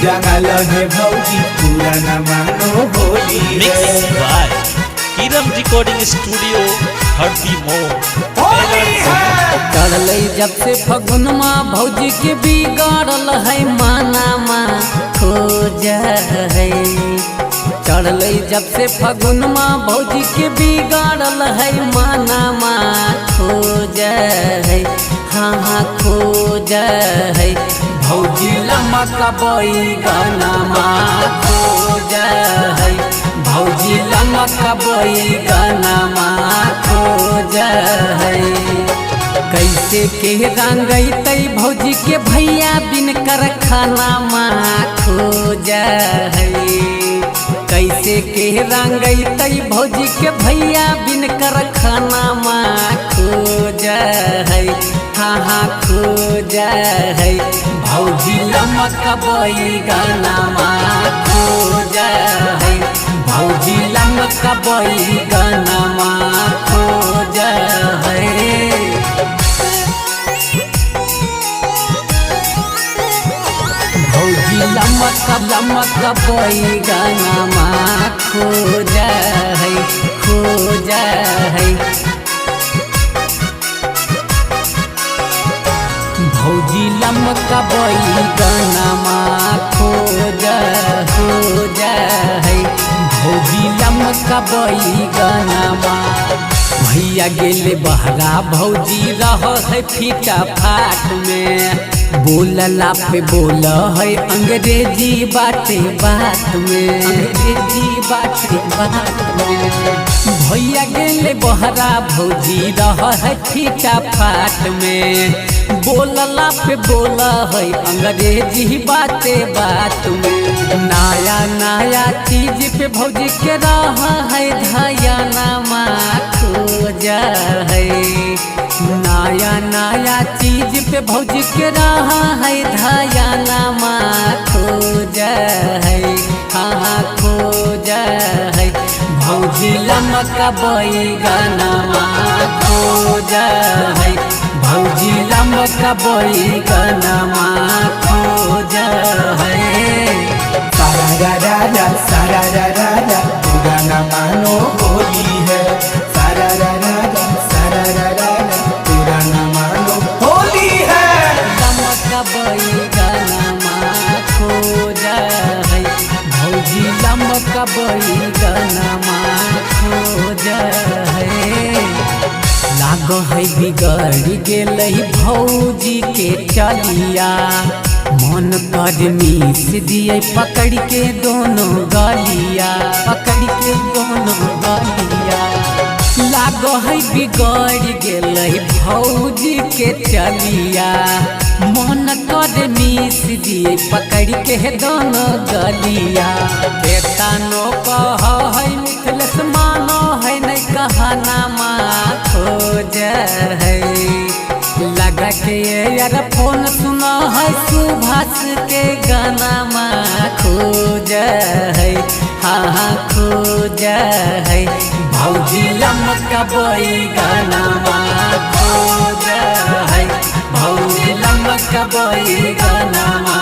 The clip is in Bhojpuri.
रंगल है भौजी पूरा न मानो Holi mix by Kiram recording studio हरदी चढ़ल जब से फगुनमा भौजी के बिगाड़ल है मानामा खोज है। चढ़ल जब से फगुनमा भौजी के बिगाड़ल है मानामा खोज है। हाँ हाँ खोज है भौजी लमका बैगनमा खोज है। भौजी लमका बैगनमा खोज है। कैसे के रंगैतै भौजी के भैया बिन कर खाना खोज है। कैसे के रंगैतै भौजी के भैया बिन कर खाना खोज है। हाँ हाँ खोज है भौजी लमका बैगनमा खोज है। भौजी लमका बैगनमा खोज है। भौजी लमका बैगनमा खोज है खोज है। भौजी लमका बैगनमा खोज है। भौजी लमका बैगनमा भैया गेले बहरा भौजी रह है फीटा फाट में। बोलला पे बोल है अंग्रेजी बाटे बात में अंग्रेजी बाटे बात में। भैया गेले बहरा भौजी रह है फीटा फाट में। बोलला पे बोल है अंग्रेजी बाते बात में। नया नया चीज पे भौजी के रह है धयानमा खोज है। नया नया चीज पे भौजी के रह है धयानमा खोज है। हाँ खोज है भौजी लमका बैगनमा खोज है। भौजी लमका बैगनमा खोज है। सारा राजा पूरा न मानो होली है। सारा राजा पूरा न मानो होली है। लमका बैगनमा खोज है। भौजी लमका बैगनमा खोज है। लाग है बिगड़ गेल भौजी के चलिया। मन कर मीस दिए पकड़ के दोनों गलिया पकड़ के दोनों गलिया। लाग है बिगड़ गेल भौजी के चलिया। मन कर मीस दिए पकड़ के दोनों गलिया। बेतानो कह है मिथिलेश मानो है नहीं कहनामा खोज है। लगा के यार फोन सुना है सुभाष के गाना खोज है। हाँ खोज है भौजी लमका बैगनमा खोज है। भौजी लमका बैगनमा